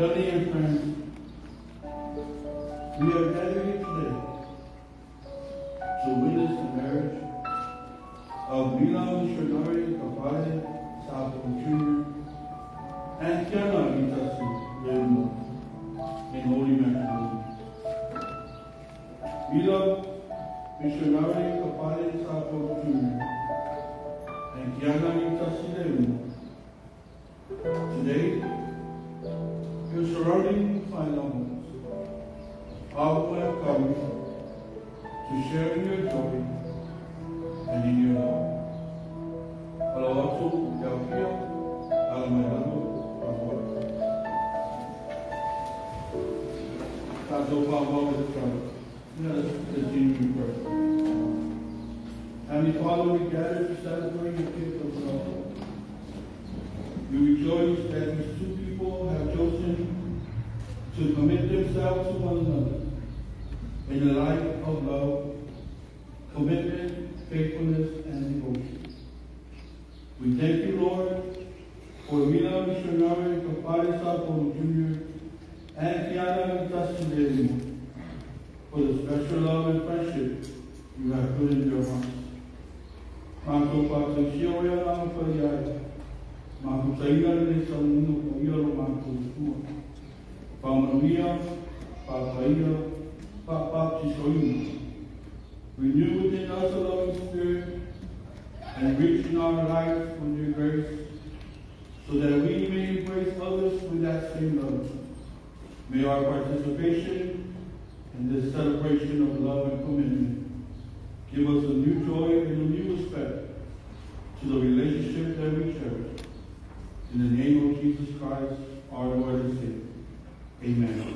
Family and friends, we are gathered here today to witness the marriage of Mila, Sapolu Jr. and Kiana in holy matrimony. Mila, Sapolu Jr. and Kiana today, your surrounding find loved ones all have come to share in your joy and in your love. Alawatu Yaukia, Alamayano, Pavot. Tato Pavot is trouble. Let us continue to pray. Heavenly Father, we gather to celebrate your gift of love. We rejoice that these two people have chosen to commit themselves to one another in a life of love, commitment, faithfulness, and devotion. We thank you, Lord, for Mila, Sapolu Jr. and Kiana for the special love and friendship you have put in their hearts. Makutaina le samuno koialo makutua. Pamanuia, papaia, papachisoina. Renew within us a loving spirit and rich in our lives with your grace, so that we may embrace others with that same love. May our participation in this celebration of love and commitment give us a new joy and a new respect to the relationship that we cherish. In the name of Jesus Christ, our Lord and Savior. Amen.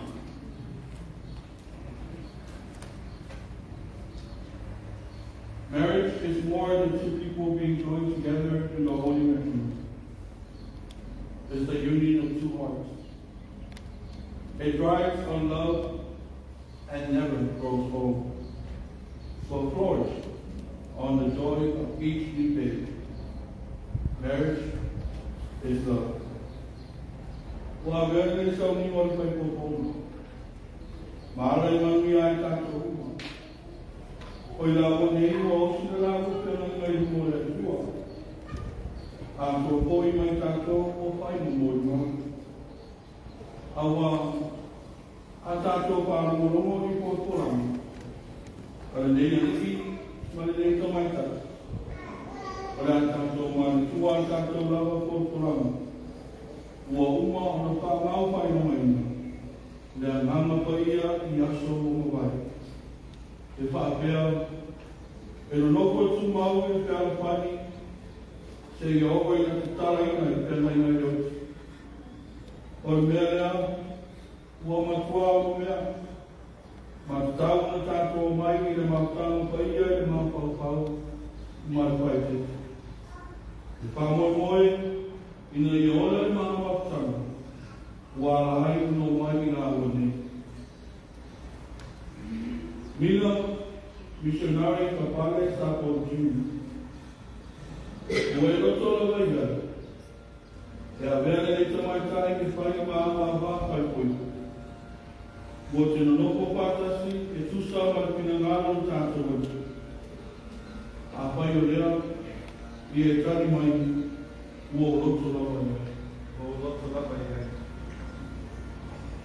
Marriage is more than two people being joined together in the holy matrimony. It's the union of two hearts. It thrives on love and never grows old, but flourishes on the joy of each new day. Marriage is love. Wa vele sa ni wa kai ko ko. Mara ma mi ai ta ko. Oi la mo nei o si la ko pe na ngai mo le tua. A ko poi mai ta ko o pai mo mo. Awa a ta to pa mo mo ni ko to la. Ala nei ni ma le nei to mai ta. Ala ta to ma ni tua ta to la ko to la. Ua uma ona whāngau pai no mai. Lea nganga pai ia I aso o mawai. E whaapea, e no noko tu mau e whiara pani, se I ogo I na te tala ina I pēna ina I oti. O mea lea, ua matua o mea, ma tau na tātou mai I na mautanga pai ia I na maupau, ma pai te. E whamoe moe, ina I ola I mana mautanga, ua lahai no mai I na awane. Mila, missionary kapale Sapolu Junior. Ua e roto la waiga. E a vele e tamai tai ki whai Punialava'a kai poi. Ua te nonoko pātasi e tusa mai pina ngālo tātou watu. A pai o lea, I e tari mai, ua o roto la waiga. O roto la waiga.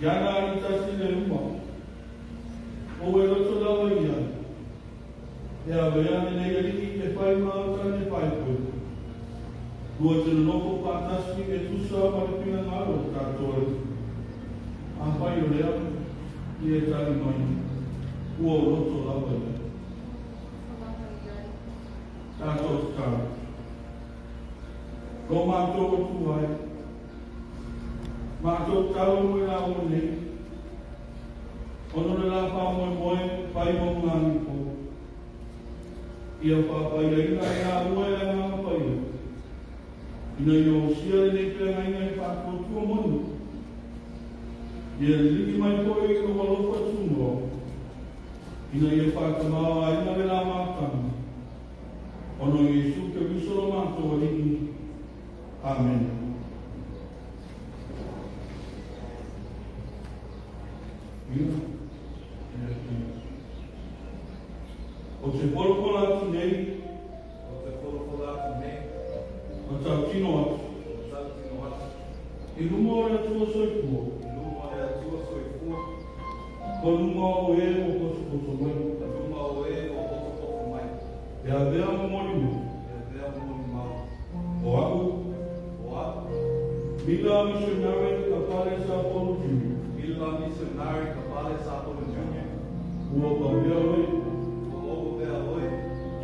Kiana I tasi le uma. O e roto la waiga. E a veane nei aliki te whai maata ne whai poi. Ua te nonoko pātasi e tusa mai pina ngālo tātou watu. A pai o lea, I e tari mai, ua o roto la waiga. Tātou tāra. Ko mātou o tuai. Mātou tau mo I o nei. Ono le la whamoe moe, pai mo ngāni po. Ia whapai a ina I ngā ua e ngā pai. Ina I o sia le nei pēnga ina I whātua tua monu. Ia liki mai koe I o walofa tumo. Ina I whātamau a ina le la mātanga. Ono Yesu ke visoro mātou a liki. Amen. O te polopola atu nei, o tau tino atu. I lumo o atua soifua. Ko lumo o e o koso mai. E a vea mo mori mau. O aku. Mila missionary kapale Sapolu Junior. Ua pawea oi.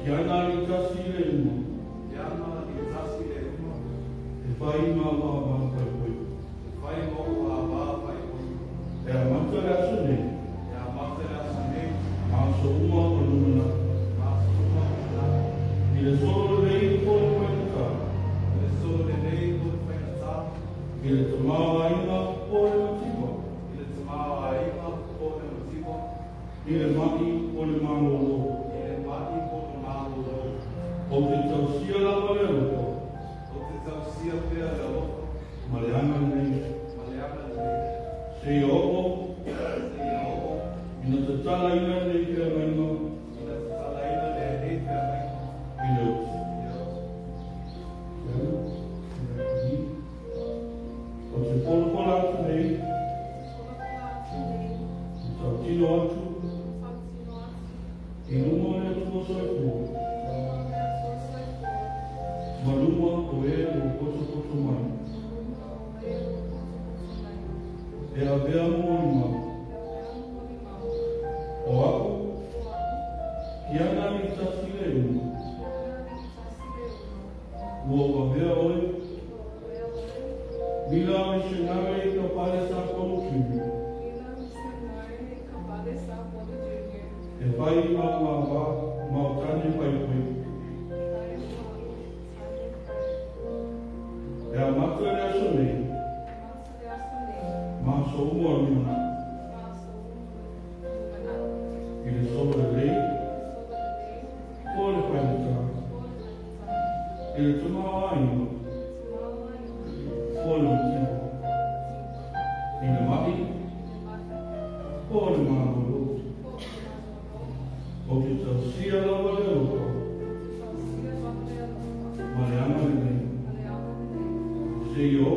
Kiana I tasi le uma. E whai Mila kai poi. E a mata le aso nei. Aso uma o lumina. I le solo rei po le whainata. I le tamau aina po le matipa. I le mati po le malolo. O te tausia lava le loko. Ma le ana nei. Se I oko. Ina te tala ina nei pia maino. I le uti. O te polopola atu nei. Tau tino atu. I luma le atu o soifua. Maluma o e o koso mai. E a vea mori mau. O aku, Kiana I tasi le uma. Mila missionary kapale Sapolu Junior. E pai mama mautani pai pai. E a makere asone. Maso umoruna. Ele sobre a lei. Pode perguntar. Ele tomava ainda. Pode mentir. Ele mati. Pode mago. O que torcia lá valeu. Mariana nem. Se eu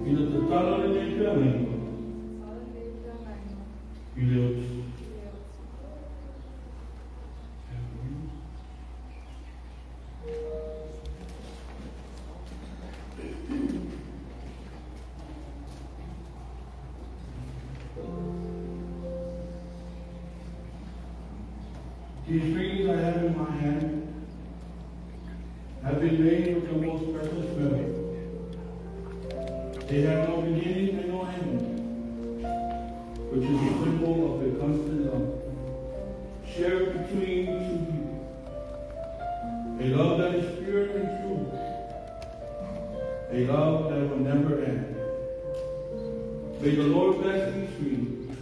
ele tentava nem para mim. Ele These rings I have in my hand have been made with the most precious metal. They have no beginning and no end, which is a symbol of the constant love shared between two people. A love that is pure and true. A love that will never end. May the Lord bless these rings,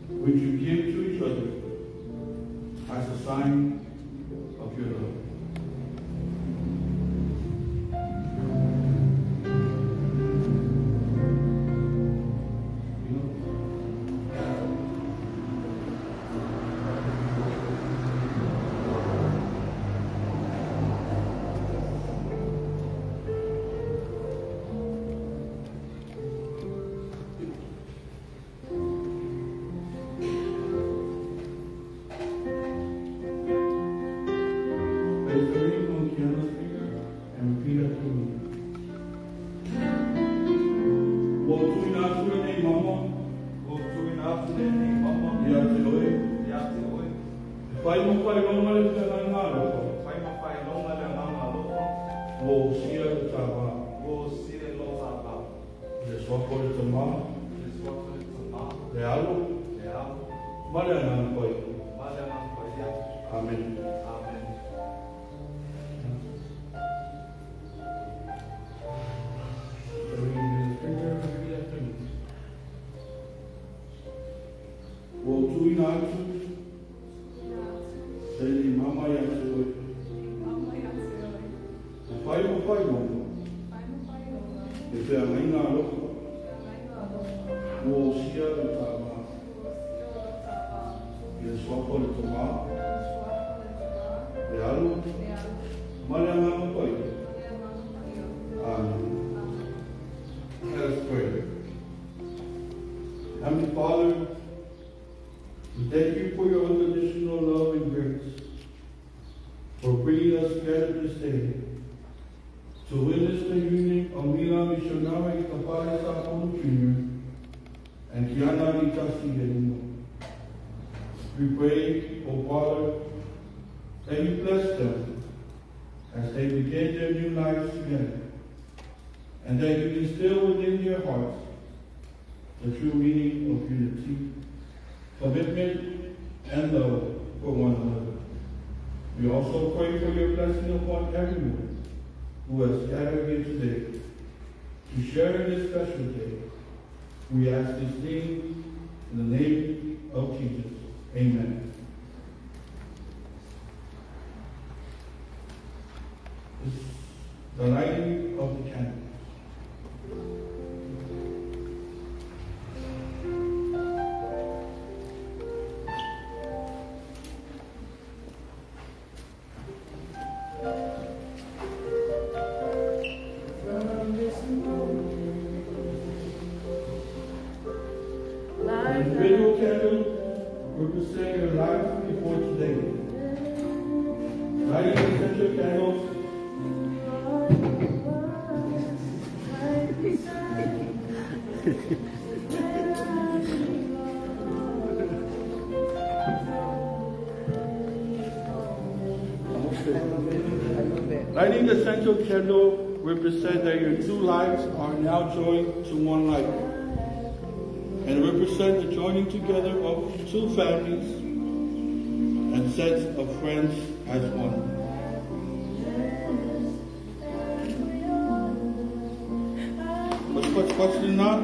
which you give to each other as a sign of your love. Place the ring on Kiana's finger and repeat after me. Amen. Let us pray. Heavenly Father, we thank you for your unconditional love and grace, for bringing us together this day to witness the union of Mila missionary Sapolu Jr. and Kiana. We pray, O Father, that you bless them as they begin their new lives together, and that you instill within their hearts the true meaning of unity, commitment, and love for one another. We also pray for your blessing upon everyone who has gathered here today to share in this special day. We ask this thing in the name of Jesus. Amen. The lighting of the candle. Individual candle represent your life before today. Lighting essential candles lighting the central candle represents that your two lives are now joined to one life, and represent the joining together of two families and sets of friends as one. What's the knot?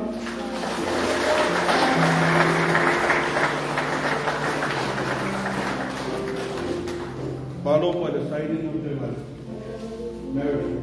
Followed by the signing of their life. Marriage.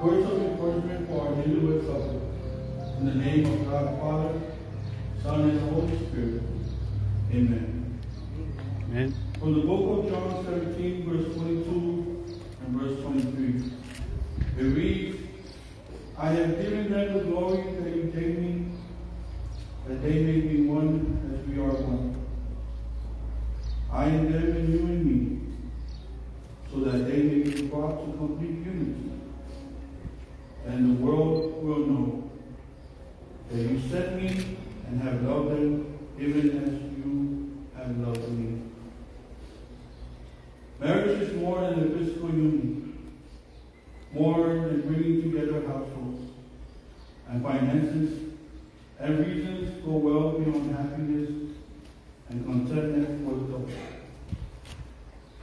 Words of encouragement for our newlywed couple. In the name of God the Father, Son, and the Holy Spirit. Amen. Amen. From the book of John 17, verse 22 and verse 23. It reads, I have given them the glory that you gave me, that they may be one as we are one. I am them and you and me, so that they may be brought to complete unity. And the world will know that you sent me and have loved them even as you have loved me. Marriage is more than a physical union, more than bringing together households and finances, and reasons go well beyond happiness and contentment for the couple.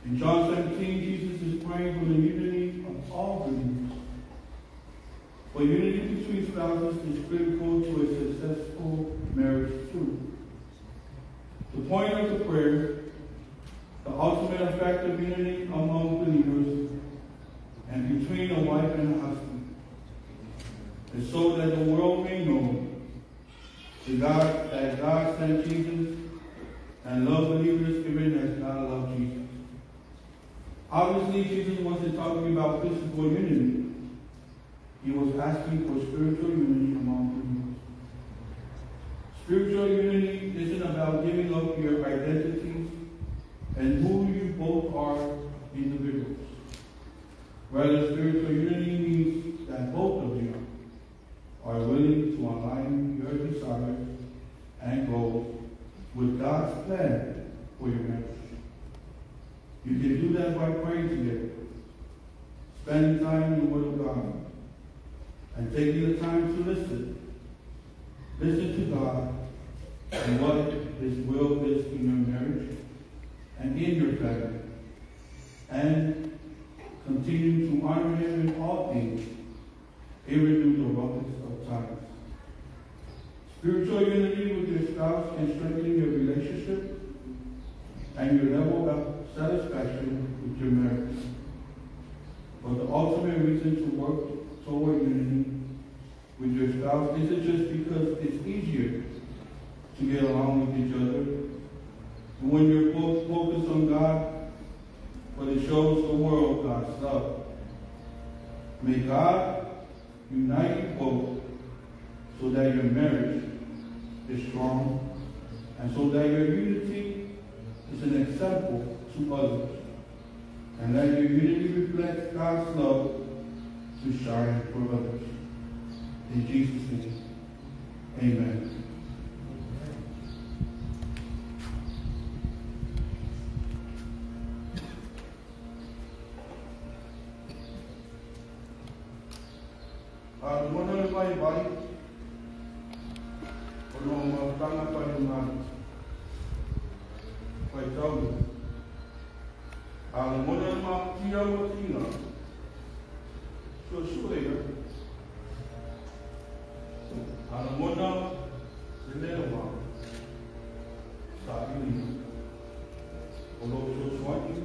In John 17, Jesus is praying for the unity of all believers. For unity between spouses is critical to a successful marriage too. The point of the prayer, the ultimate effect of unity among believers and between a wife and a husband, is so that the world may know that God sent Jesus and loved believers even as God loved Jesus. Obviously, Jesus wasn't talking about physical unity. He was asking for spiritual unity among believers. Spiritual unity isn't about giving up your identities and who you both are individuals. Rather, spiritual unity means that both of you are willing to align your desires and goals with God's plan for your marriage. You can do that by praying together, spending time in the Word of God, and taking the time to listen. Listen to God and what His will is in your marriage and in your family. And continue to honor Him in all things, even through the roughest of times. Spiritual unity with your spouse can strengthen your relationship and your level of satisfaction with your marriage. But the ultimate reason to work toward unity with your spouse isn't just because it's easier to get along with each other. And when you're both focused on God, but it shows the world God's love. May God unite you both so that your marriage is strong and so that your unity is an example to others. And that your unity reflects God's love to shine for others. In Jesus' name, amen. Mwana le mai vai, ono tanga pai ngani, pai tau. Mwana le ma tia mo tina, so suega. Mwana le le ma, sa ini, ono so swati,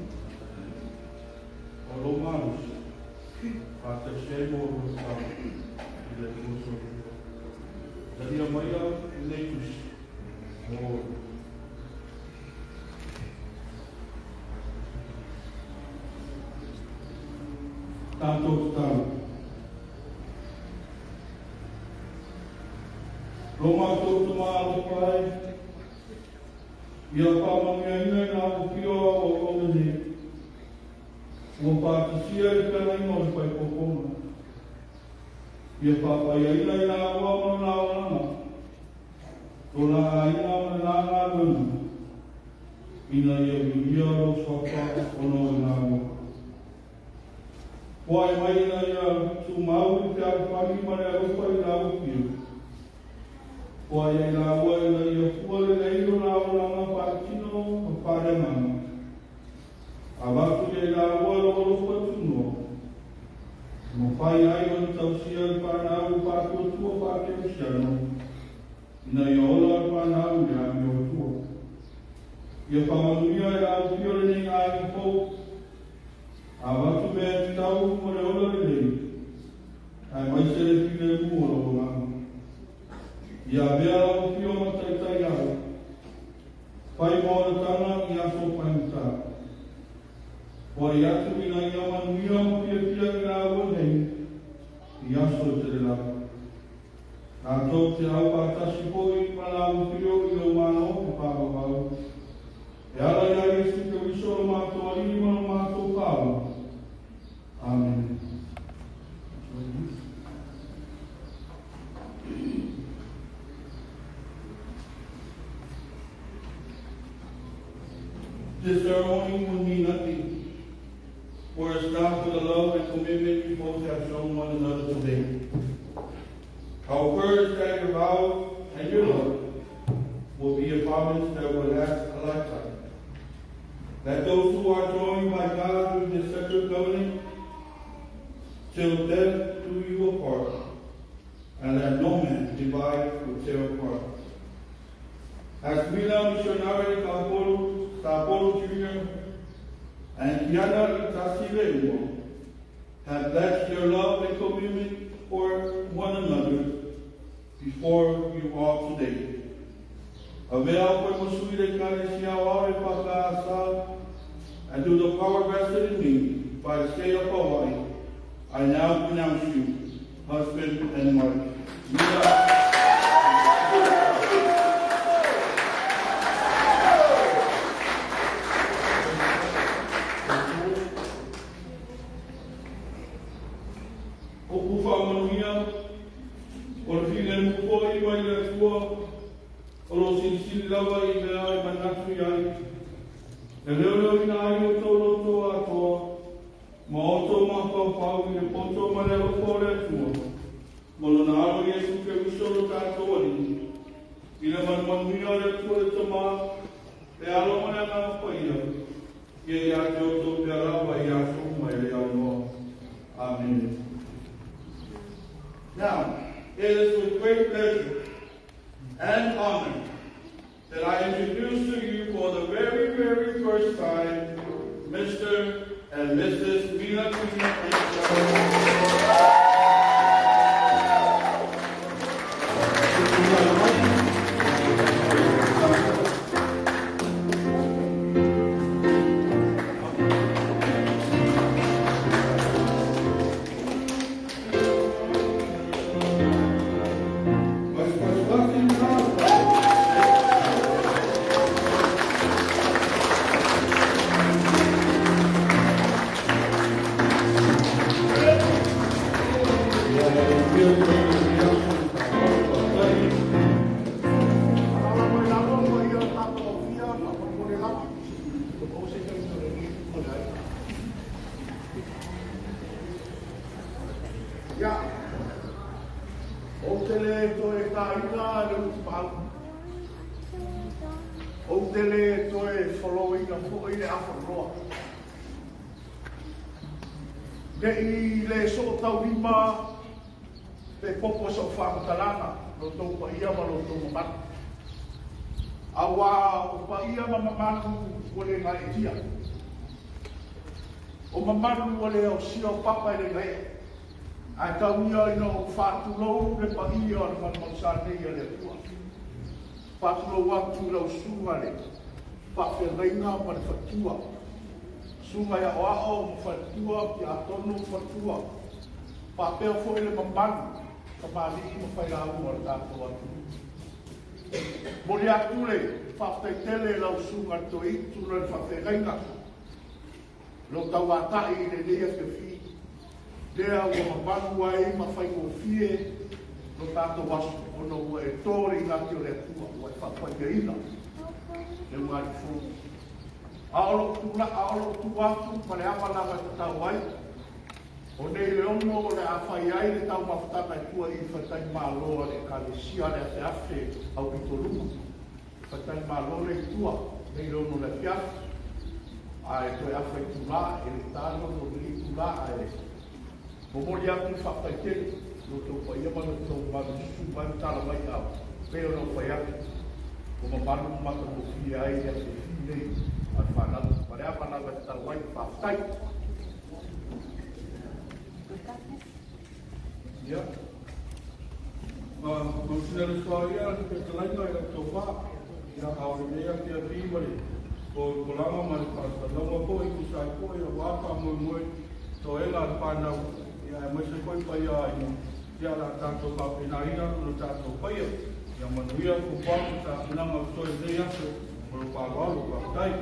ono manus, ata shemo sa. Jadi M.I.A. Leitus. Tanto tahu. Roma tu tuma pai. Ia pa mangai na pio o komene. O pa sia ka nai mo pai kokoma. Ia papa ia ina ua mana wana. Tola ina mana wana. Ina ia ro swapa ono ina ua. Poai mai ina ia tu mau te arpani mana upa ina upio. Poai ina ua ina ia kuale leiro na wana patino pare mama. Avatu ina ua lo patuno. No pai ai o tausia para o pato tua para o chão. Na iola para o já meu tua. E a família era o pior nem ai pouco. A vatu me tau por iola lei. Ai mais ser filho do muro. E a ver o pior matai tai ai. Pai mora tana e a so pai. Oi atu ina ia manuia o pia ina o nei. Ia so te la. A to te au pa tasi poi pala o pio i o mano o pao pao. E ala ia Yesu te wiso o mato alini mano mato pao. Amen. This ceremony will mean nothing. For it's not for the love and commitment you both have shown one another today. Our prayers that your vows and your love will be a promise that will last a lifetime. That those who are joined by God with this sacred covenant till death do you apart, and that no man divide or tear apart. As Mila missionary Sapolu Jr. and Kiana have pledged your love and commitment for one another before you all today. Avail for Masuire Kanesiawa Paka and to the power vested in me by the state of Hawaii, I now pronounce you husband and wife. Mila. Lava i me ai manatu iai. E leo ina ai o tolo toa toa. Ma o tō maka pau i le poto ma leo kore tua. Molo na alo Yesu ke usolo tātou alini. Ina manuia le tue tama, e alo mana ngā whaia. Ke ia te oto te arawa i a suma e le anoa. Amen. Now, it is with great pleasure and honor that I introduce to you for the very, very first time, Mr. and Mrs. Mila and Nei le so tau lima te popo so whakatalanga lo tau pa ia ma lo tau mamatu. Awa o pa ia ma mamatu wale ngā e tia. O mamatu wale au sia o papa e le ngai. Ai tau ia ino whātulou le pa ia o le manmausa nei a le tua. Whātulou atu lau sunga le. Whawhengainga ma le whatua. Sunga ya oao mfatua ki atonu mfatua. Papea fo ele mamanu. Kamali mawhaia au o tato atu. Moli atu le, whawhaitele lau sunga to itu le whawhengainga. Lo tau atai le lea te fi. Lea ua mamanu ai mawhai o fie. Lo tato wasu ono ua e tori ngati o le atua. Ua e whawhaia le ngari fo. Aolo tu atu pale ama lava te tau ai. O nei le ono le awhai ai le tau mawhatanga i tua i whatai māloa le kalesia le ate afe au i toluma. Whatai māloa le i tua, nei le ono le fiaf. Ai toi awha i tula, e le tāno no le i tula ai le. Momoli atu whawhai tele, no tau whai ama no tau manu susu manu tala mai au. Peo no whai atu. O mamanu mata mo fie ai le ate fi nei. Al whanau, pare a whanau e tau wai whawhai. Ia. Mausina le soaria, ke te lainga e tau wha. Ia haore mea ki a pīmare. Ko kolanga mani pasta. Lauma ko i kusai ko i a waka moe moe. To ela al whanau. Ia e maise koi pai a inu. Ia la tātou pāpinaina, no tātou paia. Ia manuia ko pāku ta inanga utoe nei aso. Moro pāloalo, pātai.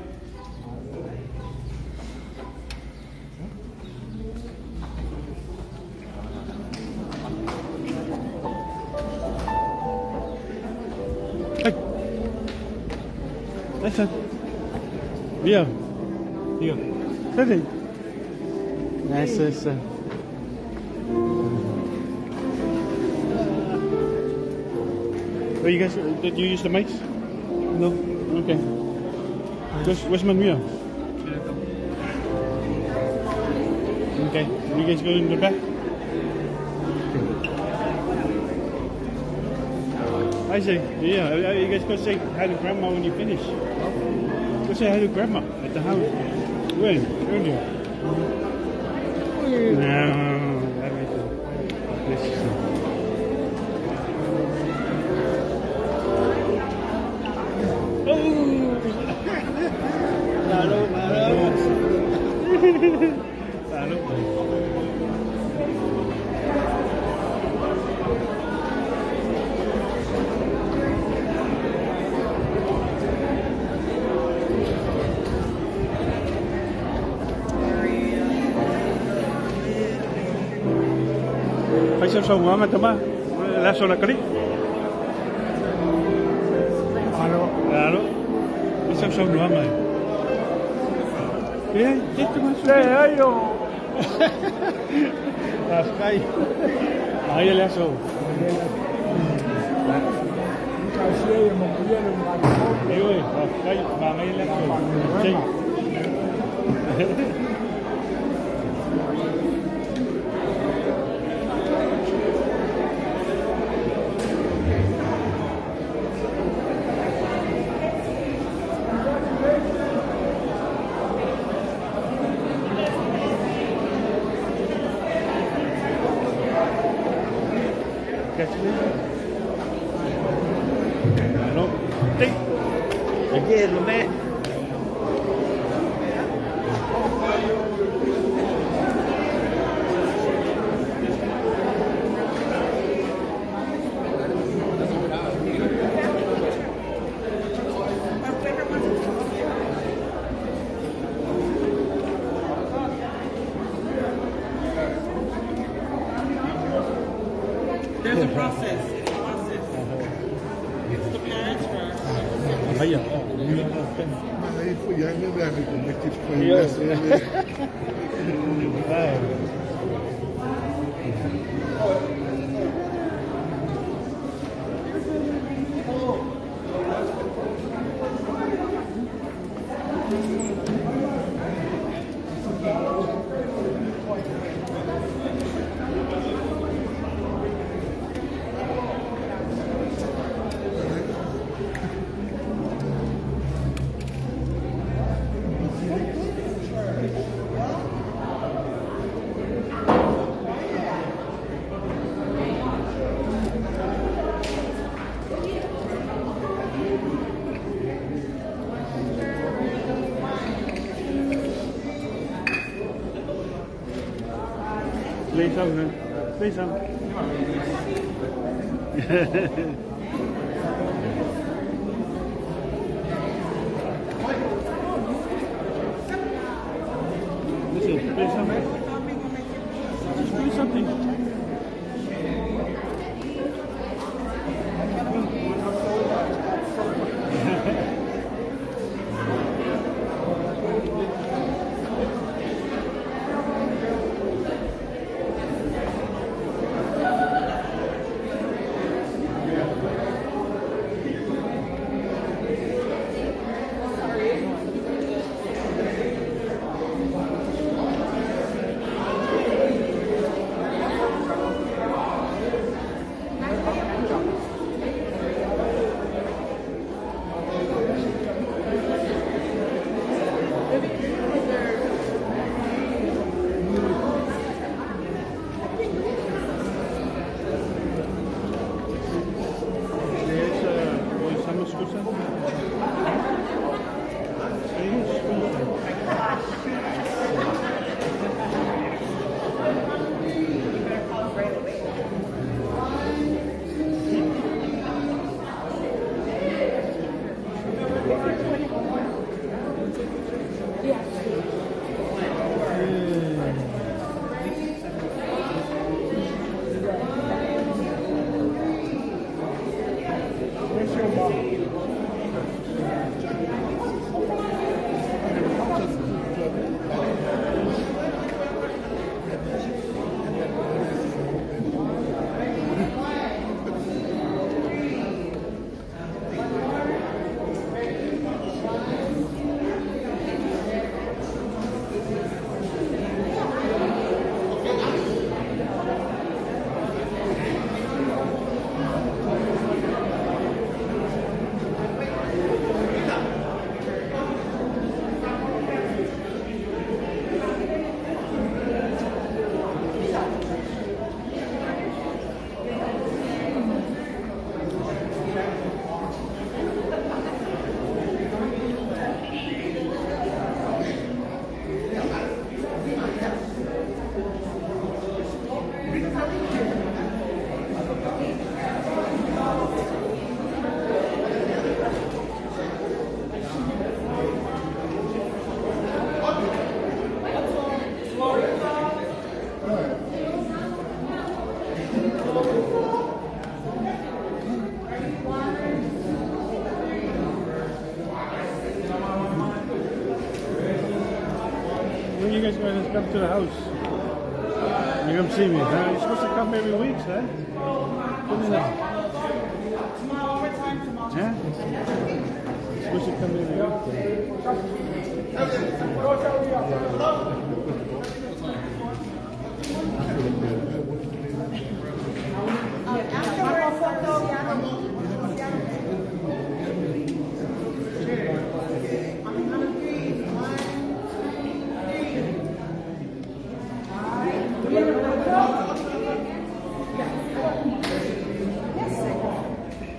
Listen. Mia. Here. Sitting. Nice. Well, you guys, did you use the mics? No. Okay. Where's Manuia? Okay. You guys go in the back? I say, yeah, you guys go say hi to Grandma when you finish. Go say hi to Grandma at the house. When? Earlier. No, that makes sense. Phải xem sông mà tao ba, lá sông là cái đi. Alo, phải xem sông nữa mà. Cái chết tao mà. Le ayo. Las calles. Ahí el aso. Ayun, kayo, mamay lang po. Okay. Ano? Ting! Again, lume! There's a process. It's a process. It's the parents first. Ayan. Aí foi a minha velha, como é que foi Yeah. essa? Play some, man. Play some. Listen, play some. Just play something. When are you guys going to come to the house? You come see me, huh? You're supposed to come every week, huh? Come in now. Tomorrow overtime tomorrow. Yeah? You're supposed to come every week.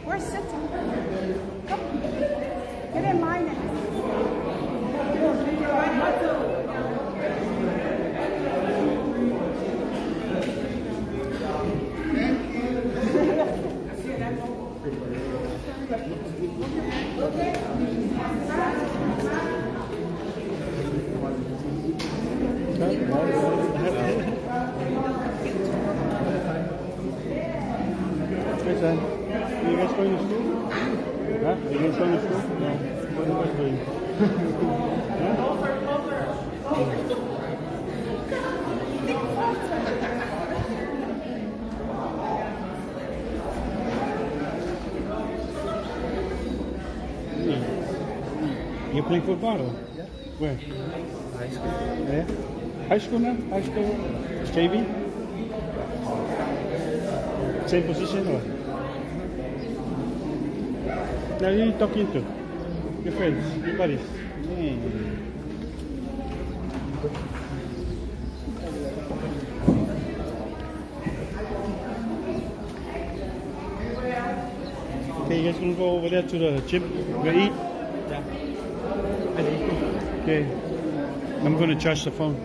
We're sitting. Come. Get in line now. Hey, son. You guys going to school? Huh? You guys going to school? No. What are you guys doing? You playing football? Or? Yeah. Where? High school. Yeah? High school now? High school? JV? Same position or? Now who are you talking to? Your friends, your buddies. Okay, you guys gonna go over there to the gym? We're gonna eat? Yeah. Okay. I'm gonna charge the phone.